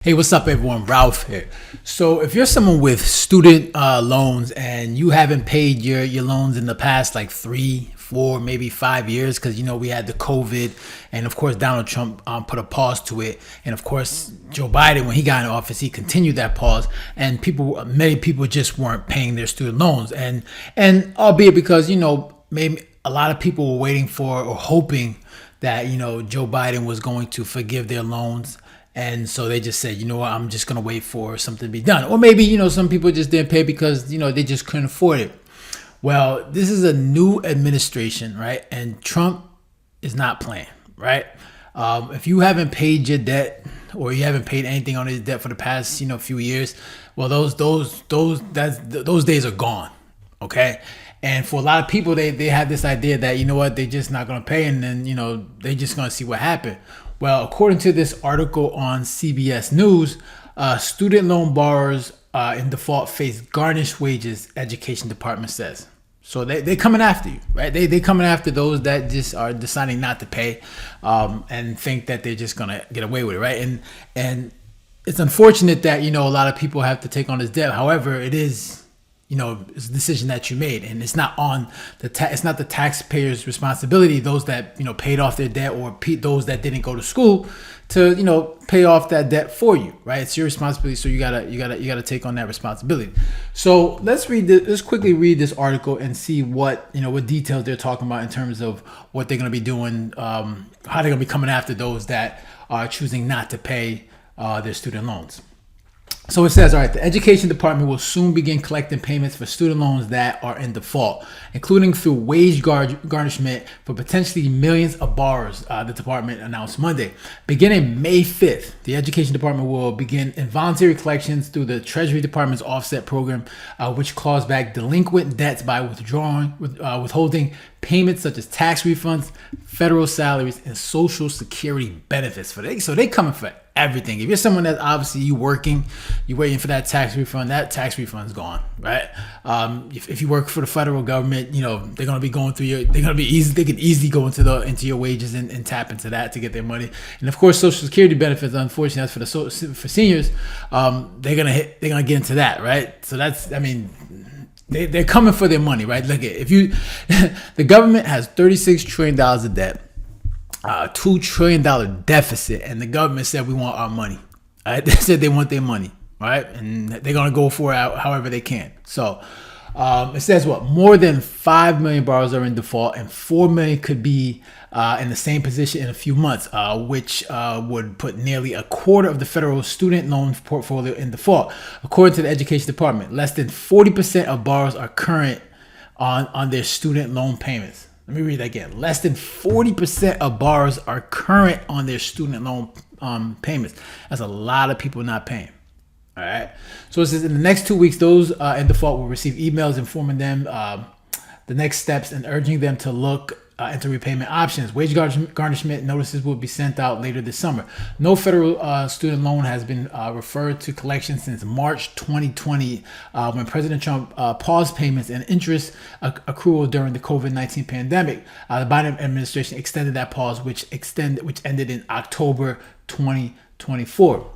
Hey, what's up, everyone? Ralph here. So, if you're someone with student loans and you haven't paid your loans in the past like 3, 4, maybe 5 years, because we had the COVID, and of course Donald Trump put a pause to it, and of course Joe Biden, when he got in office, he continued that pause, and many people just weren't paying their student loans, and albeit because maybe a lot of people were waiting for or hoping that Joe Biden was going to forgive their loans. And so they just said, I'm just going to wait for something to be done. Or maybe, some people just didn't pay because, they just couldn't afford it. Well, this is a new administration, right? And Trump is not playing, right? If you haven't paid your debt or you haven't paid anything on his debt for the past, few years, well, those days are gone, okay? And for a lot of people, they have this idea that, they're just not going to pay, and then, they're just going to see what happened. Well, according to this article on CBS News, student loan borrowers in default face garnished wages, education department says. So they're coming after you, right? They're coming after those that just are deciding not to pay and think that they're just going to get away with it, right? And it's unfortunate that, a lot of people have to take on this debt. However, it is... it's a decision that you made, and it's not on it's not the taxpayers' responsibility, those that, paid off their debt, or those that didn't go to school to, pay off that debt for you, right? It's your responsibility. So you gotta take on that responsibility. So let's quickly read this article and see what details they're talking about in terms of what they're going to be doing, how they're going to be coming after those that are choosing not to pay their student loans. So it says, all right, the education department will soon begin collecting payments for student loans that are in default, including through wage garnishment for potentially millions of borrowers, the department announced Monday. Beginning May 5th, the education department will begin involuntary collections through the Treasury Department's offset program, which claws back delinquent debts by withholding payments such as tax refunds, federal salaries, and Social Security benefits. So they coming for everything. If you're someone that obviously you're waiting for that tax refund's gone, right? If you work for the federal government, they're gonna be going through they could easily go into your wages and tap into that to get their money. And of course, Social Security benefits, unfortunately, that's for seniors. They're gonna get into that, right? So they're coming for their money, right? Look at the government has $36 trillion of debt, $2 trillion deficit, and the government said we want our money. Right? They said they want their money, right? And they're gonna go for it however they can. So it says more than 5 million borrowers are in default, and 4 million could be in the same position in a few months, which would put nearly a quarter of the federal student loan portfolio in default. According to the Education Department, less than 40% of borrowers are current on their student loan payments. Let me read that again. Less than 40% of borrowers are current on their student loan payments. That's a lot of people not paying. All right. So it says in the next 2 weeks, those in default will receive emails informing them the next steps and urging them to look into repayment options. Wage garnishment notices will be sent out later this summer. No federal student loan has been referred to collection since March 2020, when President Trump paused payments and interest accrual during the COVID-19 pandemic. The Biden administration extended that pause, which ended in October 2024.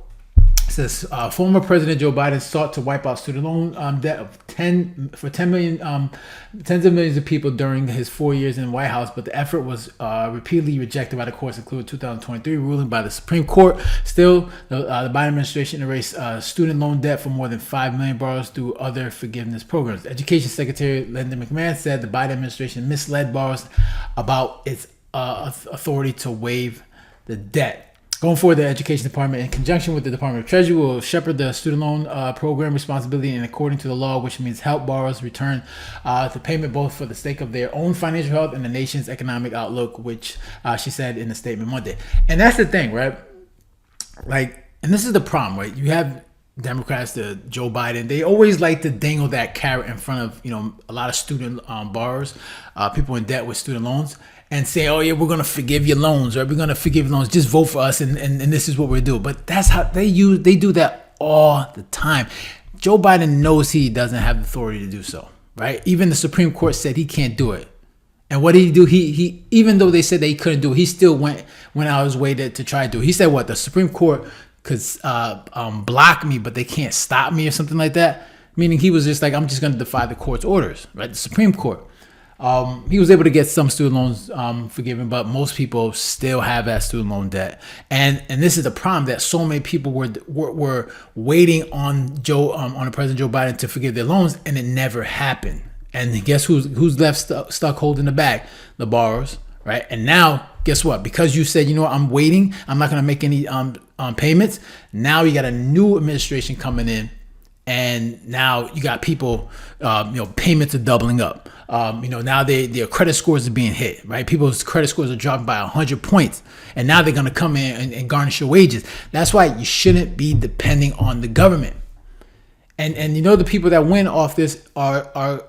It says former President Joe Biden sought to wipe out student loan debt of tens of millions of people during his 4 years in the White House, but the effort was repeatedly rejected by the courts, including 2023 ruling by the Supreme Court. Still, the Biden administration erased student loan debt for more than 5 million borrowers through other forgiveness programs. Education Secretary Linda McMahon said the Biden administration misled borrowers about its authority to waive the debt. Going forward, the Education Department, in conjunction with the Department of Treasury, will shepherd the student loan program responsibility and according to the law, which means help borrowers return to payment both for the sake of their own financial health and the nation's economic outlook, which she said in a statement Monday. And that's the thing, right? And this is the problem, right? You have Democrats, Joe Biden, they always like to dangle that carrot in front of, a lot of student borrowers, people in debt with student loans, and say, oh yeah, we're going to forgive your loans, or we're going to forgive your loans, just vote for us, and this is what we do. But that's how they do that all the time. Joe Biden knows he doesn't have the authority to do so, right? Even the Supreme Court said he can't do it. And what did he do? He even though they said that he couldn't do it, he still went out of his way to try to do it. He said the Supreme Court block me, but they can't stop me or something like that. Meaning he was just like, I'm just going to defy the court's orders, right? The Supreme Court. He was able to get some student loans forgiven, but most people still have that student loan debt. And this is the problem, that so many people were waiting on the President Joe Biden to forgive their loans, and it never happened. And guess who's left stuck holding the bag? The borrowers, right? And now, guess what? Because you said, you know what, I'm waiting, I'm not going to make any payments. Now you got a new administration coming in, and now you got people, payments are doubling up. Now their credit scores are being hit, right? People's credit scores are dropping by 100 points, and now they're going to come in and garnish your wages. That's why you shouldn't be depending on the government. And the people that win off this are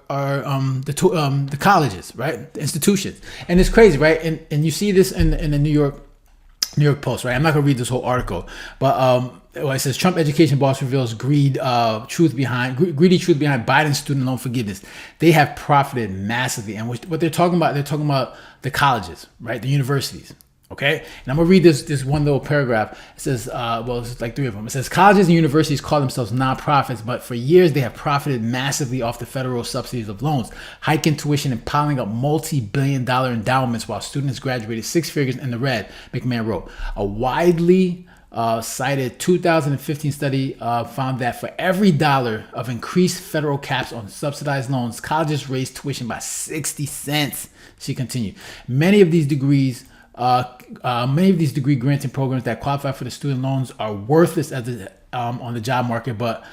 the colleges, right? The institutions. And it's crazy, right? And you see this in the New York Post, right? I'm not gonna read this whole article, but it says Trump education boss reveals greedy truth behind Biden's student loan forgiveness. They have profited massively, and what they're talking about the colleges, right? The universities. Okay, and I'm gonna read this one little paragraph. It says, it's like 3 of them. It says, colleges and universities call themselves nonprofits, but for years they have profited massively off the federal subsidies of loans, hiking tuition and piling up multi-billion-dollar endowments while students graduated 6 figures in the red. McMahon wrote. A widely cited 2015 study found that for every dollar of increased federal caps on subsidized loans, colleges raised tuition by 60 cents. She continued. Many of these degree granting programs that qualify for the student loans are worthless on the job market, but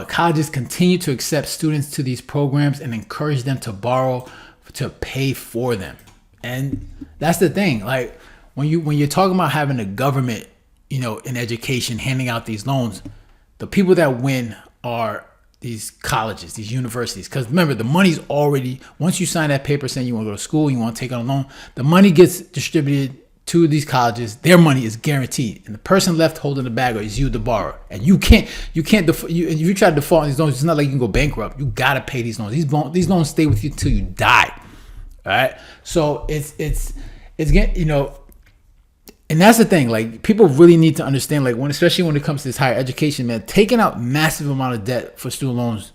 colleges continue to accept students to these programs and encourage them to borrow to pay for them. And that's the thing. Like when you're talking about having the government, in education handing out these loans, the people that win are these colleges, these universities. Because remember, the money's already, once you sign that paper saying you want to go to school, you want to take out a loan, the money gets distributed to these colleges. Their money is guaranteed, and the person left holding the bag is you, the borrower. And you can't if you try to default on these loans, it's not like you can go bankrupt. You gotta pay these loans. These loans stay with you till you die. All right. So it's getting, and that's the thing. Like, people really need to understand, like, especially when it comes to this higher education, man, taking out massive amount of debt for student loans,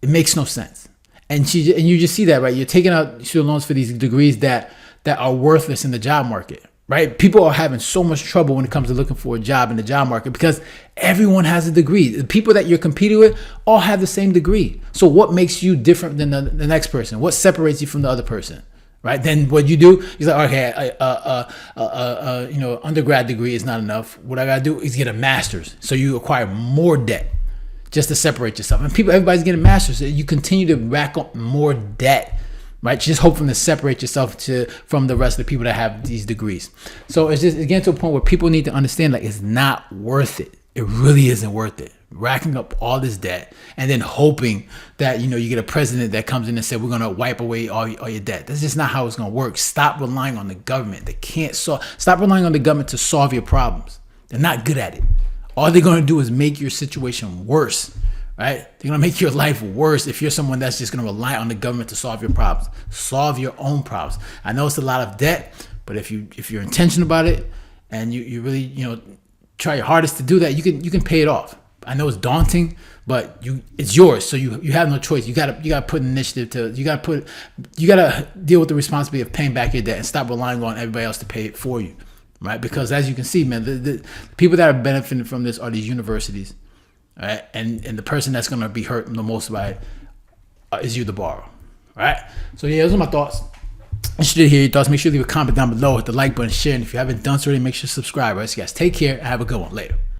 it makes no sense. And you just see that, right? You're taking out student loans for these degrees that are worthless in the job market, right? People are having so much trouble when it comes to looking for a job in the job market because everyone has a degree. The people that you're competing with all have the same degree. So what makes you different than the next person? What separates you from the other person? Right, then what you do is like, okay, undergrad degree is not enough. What I gotta do is get a master's, so you acquire more debt just to separate yourself. And everybody's getting masters, so you continue to rack up more debt, right? Just hoping to separate yourself from the rest of the people that have these degrees. So it's just getting to a point where people need to understand, like, it's not worth it. It really isn't worth it. Racking up all this debt and then hoping that you get a president that comes in and said we're gonna wipe away all your debt. That's just not how it's gonna work. Stop relying on the government. They can't solve. Stop relying on the government to solve your problems. They're not good at it. All they're gonna do is make your situation worse. Right? They're gonna make your life worse if you're someone that's just gonna rely on the government to solve your problems. Solve your own problems. I know it's a lot of debt, but if you're intentional about it and you really try your hardest to do that, you can pay it off. I know it's daunting, but it's yours, so you have no choice. You gotta put an initiative you gotta deal with the responsibility of paying back your debt and stop relying on everybody else to pay it for you, right? Because as you can see, man, the people that are benefiting from this are these universities, right? And the person that's gonna be hurt the most by it is you, the borrower, right? So yeah, those are my thoughts. Interested to hear your thoughts. Make sure you leave a comment down below, hit the like button, share, and if you haven't done so already, make sure to subscribe. Right, so guys, take care and have a good one. Later.